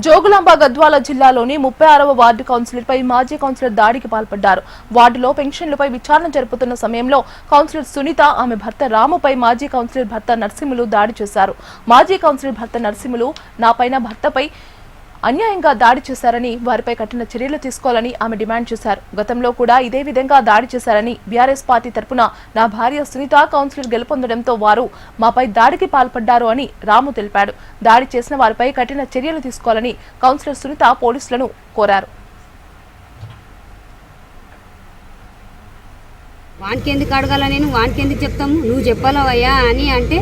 జోగులాంబ గద్వాల జిల్లాలోని 36వ వార్డు కౌన్సిలర్పై మాజీ కౌన్సిలర్ దాడికి పాల్పడ్డారు. వార్డులో పెన్షన్లపై విచారణ జరుపుతున్న సమయంలో కౌన్సిలర్ సునీత ఆమె భర్త రాముపై మాజీ కౌన్సిలర్ భర్త నర్సింహులు దాడి చేశారు. మాజీ కౌన్సిలర్ భర్త నర్సింహులు నాపైన భర్తపై అన్యాయంగా దాడి చేశారని, వారిపై కఠిన చర్యలు తీసుకోవాలని ఆమె డిమాండ్ చేశారు. గతంలో కూడా ఇదే విధంగా దాడి చేశారని, బీఆర్ఎస్ పార్టీ తరపున నా భార్య సునీత కౌన్సిలర్ గెలుపొందడంతో వారు మాపై దాడికి పాల్పడ్డారు అని రాము తెలిపాడు. దాడి చేసిన వారిపై కఠిన చర్యలు తీసుకోవాలని కౌన్సిలర్ సునీత పోలీసులను కోరారు. వానికి ఎందుకు అడగాల, నేను వానికి ఎందుకు చెప్తాము, నువ్వు చెప్పాలవయ్యా అని అంటే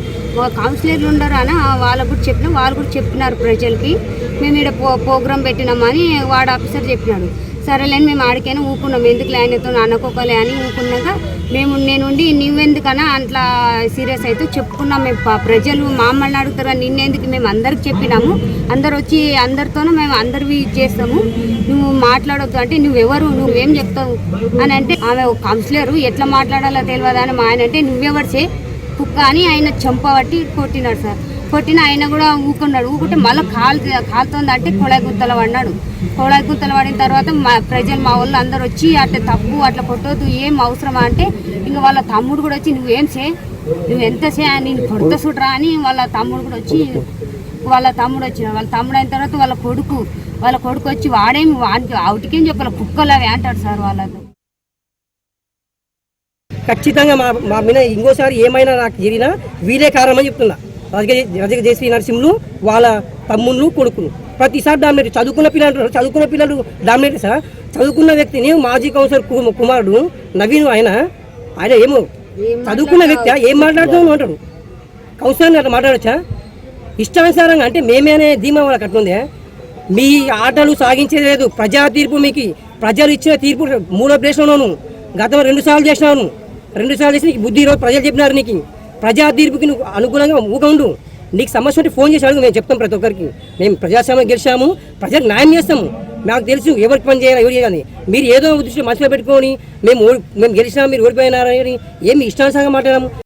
కౌన్సిలర్లు ఉండరు అని వాళ్ళకు కూడా చెప్పినా, వాళ్ళు కూడా చెప్పినారు ప్రజలకి. మేము ఇక్కడ ప్రోగ్రాం పెట్టినామని వాడు ఆఫీసర్ చెప్పినాడు. సరేలేని మేము ఆడికైనా ఊకున్నాం, ఎందుకు ఆయనతో అనుకోకలే అని ఊకున్నాక నేనుండి నువ్వెందుకన్నా అట్లా సీరియస్ అయితే చెప్పుకున్నాం. మేము ప్రజలు మమ్మల్ని అడుగుతారు కానీ నిన్నెందుకు మేము అందరికి చెప్పినాము, అందరు వచ్చి అందరితోనూ మేము అందరివి చేస్తాము, నువ్వు మాట్లాడొద్దు అంటే నువ్వెవరు, నువ్వేం చెప్తావు అని అంటే ఆమె కౌన్సిలరు ఎట్లా మాట్లాడాలో తెలియదు అని మా ఆయన అంటే నువ్వెవరు చే కుక్క అని ఆయన చంపబట్టి కొట్టినాడు సార్. కొట్టిన ఆయన కూడా ఊకున్నాడు. ఊకుంటే మళ్ళీ కాలుతోంది అంటే కొళాయి గుంతలు పడినాడు. కొళాయి గుంతలు పడిన తర్వాత ప్రజలు మా వాళ్ళు అందరు వచ్చి అట్లా తప్పు అట్లా కొట్టొద్దు, ఏం అవసరమా అంటే ఇంకా వాళ్ళ తమ్ముడు కూడా వచ్చి నువ్వేం నువ్వు ఎంత నేను కొడతా చూడరా అని వాళ్ళ తమ్ముడు కూడా వచ్చి వాళ్ళ తమ్ముడు అయిన తర్వాత వాళ్ళ కొడుకు వచ్చి వాడేమి వానికి అవుటికేం చెప్పాలి, కుక్కలు అవి అంటాడు సార్ వాళ్ళతో. ఖచ్చితంగా మా మీద ఇంకోసారి ఏమైనా నాకు జరిగినా వీలే కారణమని చెప్తున్నా. రజక జేసీ నరసింహులు వాళ్ళ తమ్ముళ్ళు కొడుకులు ప్రతిసారి డామినేట్. చదువుకున్న పిల్లలు డామినేట్ సార్. చదువుకున్న వ్యక్తిని మాజీ కౌన్సిలర్ కుమారుడు నవీన్ ఆయన ఏమో చదువుకున్న వ్యక్తి ఏం మాట్లాడుతూ అంటాడు. కౌన్సిలర్ని అట్లా మాట్లాడచ్చా ఇష్టానుసారంగా? అంటే మేమే అనే ధీమా వాళ్ళకి అట్లుందే. మీ ఆటలు సాగించేది లేదు. ప్రజా తీర్పు మీకు ప్రజలు ఇచ్చిన తీర్పు 3వ ప్లేస్లోను గతంలో 2 సార్లు చేసినాను. 2 సార్లు చేసి నీకు బుద్ధి ఈరోజు ప్రజలు చెప్పినారు. నీకు ప్రజా తీర్పుకి నువ్వు అనుగుణంగా ఊగా ఉండు. నీకు సమస్య ఉంటే ఫోన్ చేసి అడుగు, మేము చెప్తాం ప్రతి ఒక్కరికి. మేము ప్రజాస్వామ్యం గెలిచాము, ప్రజలకు న్యాయం చేస్తాము. మాకు తెలుసు ఎవరికి పని చేయాలి ఎవరు చేయాలి. మీరు ఏదో ఉద్దేశం మనసులో పెట్టుకొని మేము గెలిచినా మీరు ఓడిపోయినారని ఏమి ఇష్టానుసారంగా మాట్లాడాము.